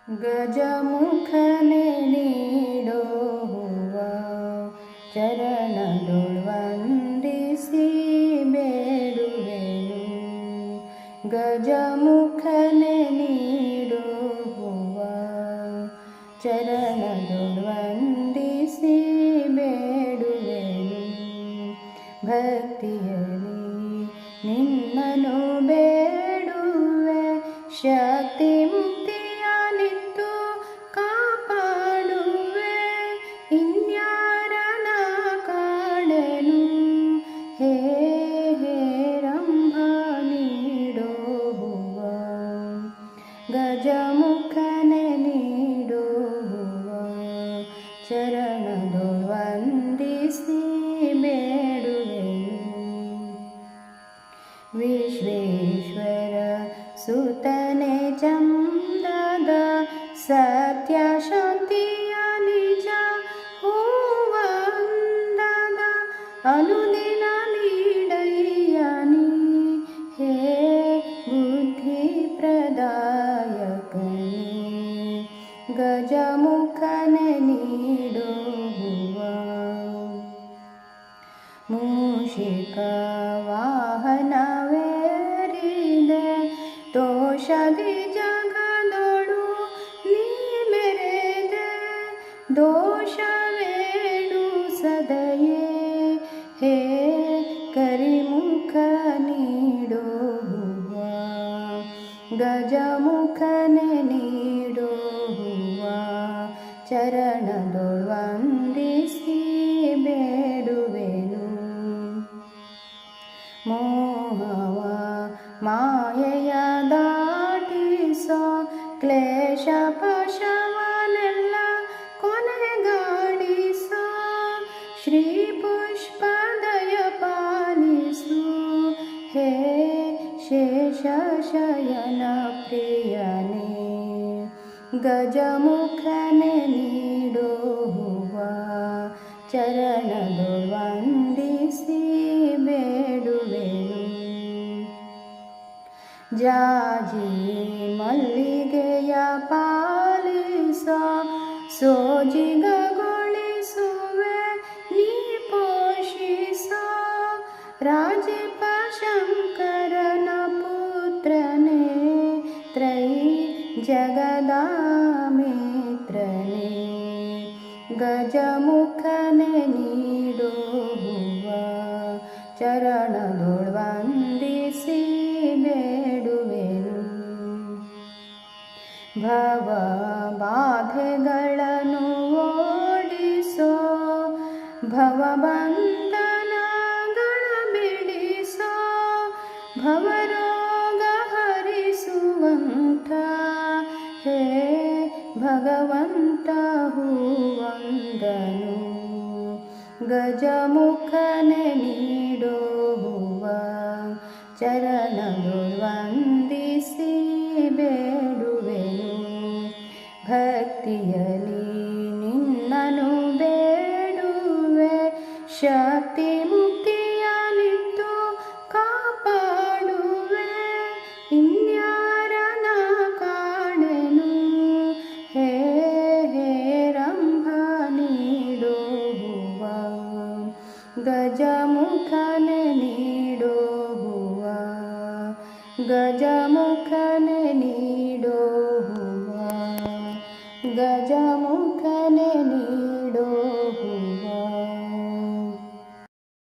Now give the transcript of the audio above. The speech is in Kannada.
ಗಜಮುಖನೆ ನೀಡೋ ಹೂವ ಚರಣದೊಳ್ ವಂದಿಸಿ ಬೇಡುವೆನು. ಗಜಮುಖನೆ ನೀಡೋ ಹೂವ ಚರಣದೊಳ್ ವಂದಿಸಿ ಬೇಡುವೆನು. ಭಕ್ತಿಯಲ್ಲಿ ನಿನ್ನನು ಬೇಡುವೆ, ಶಕ್ತಿ ಮುಕ್ತಿಯನಿತ್ತು ಕಾಪಾಡುವೆ. ಇನ್ಯಾರನ ಕಾಣೆನು ಹೇ ರಂಭ ನೀಡೋ ಹೂವ. ಗಜಮುಖನೆ ನೀಡೋ ಹೂವ ಚರಣದೊಳ್ ವಂದಿಸಿ ಬೇಡುವೆನು. ವಿಶ್ವೇಶ್ವರ ಸುತನೆ ಚಂದದ ಸತ್ಯ ಶಾಂತಿಯ ನಿಜ ಹೂವಂದದ ಅನುದಿನ ನೀಡಯ್ಯ ನೀ ಹೇ ಬುದ್ಧಿ ಪ್ರದಾಯಕನೇ. ಗಜಮುಖನೆ ನೀಡೋ ಹೂವ ಮೂಷಿಕ ವಾಹನವೇರಿದೆ ದೋಷದಿ ಜಗದೊಳು ನೀ ಮೆರೆದೆ. ದೋಷವೇಣು ಸದಯೇ ಹೇ ಕರಿಮುಖ ನೀಡೋ ಹೂವ. ಗಜಮುಖನೆ ನೀಡೋ ಹೂವ ಚರಣದೊಳ್ ವಂದಿಸಿ ಬೇಡುವೆನು. ಮೋಹವ ಮಾಯೆಯ ದಾಟಿಸೋ ಕ್ಲೇಶ ಪಾಶವನೆಲ್ಲ ಕೊನೆಗಾಣಿಸೋ. ಶ್ರೀ ಪುಷ್ಪದಯ ಪಾಲಿಸು ಹೇ ಶೇಷಶಯನ ಪ್ರಿಯನೇ. ಗಜಮುಖನೆ ನೀಡೋ ಹೂವ ಚರಣದೊಳ್ ವಂದಿಸಿ ಬೇಡುವೆನು. ಜಾಜಿ ಮಲ್ಲಿಗೆಯ ಪಾಲಿಸೋ ಸೋಜಿಗಗೊಳಿಸುವೆ ನೀ ಪೋಷಿಸೋ. ರಾಜೀಪ ಶಂಕರನ ಪುತ್ರನೇ ತ್ರೈ ಜಗದಾಮಿತ್ರನೇ. ಗಜಮುಖನೆ ನೀಡೋ ಹೂವ ಚರಣದೊಳ್ ವಂದಿಸಿ ಬೇಡುವೆನು. ಭವ ಬಾಧೆಗಳನ್ನು ಓಡಿಸೋ ಭವಬಂಧನಗಳ ಬಿಡಿಸೋ. ಭವರೋಗ ಹರಿಸುವಂಥ ಹೇ ಭಗವಂತ ಹೂವಂದನು. ಗಜಮುಖನೆ ನೀಡೋ ಹೂವ ಚರಣದೊಳ್ ವಂದಿಸಿ ಬೇಡುವೆನು. ಭಕ್ತಿಯಲ್ಲಿ ನಿನ್ನನು ಬೇಡುವೆ, ಶಕ್ತಿ ಮುಕ್ತಿಯನಿತ್ತು ಕಾಪಾಡುವೆ. ಇನ್ಯಾರನ ಕಾಣೆನು ಹೇ ರಂಭ ನೀಡೋ ಹೂವ. ಗಜಮುಖನೆ ನೀಡೋ ಹೂವ. ಗಜಮುಖನೆ ನೀಡೋ ಹೂವ. ಗಜಮುಖ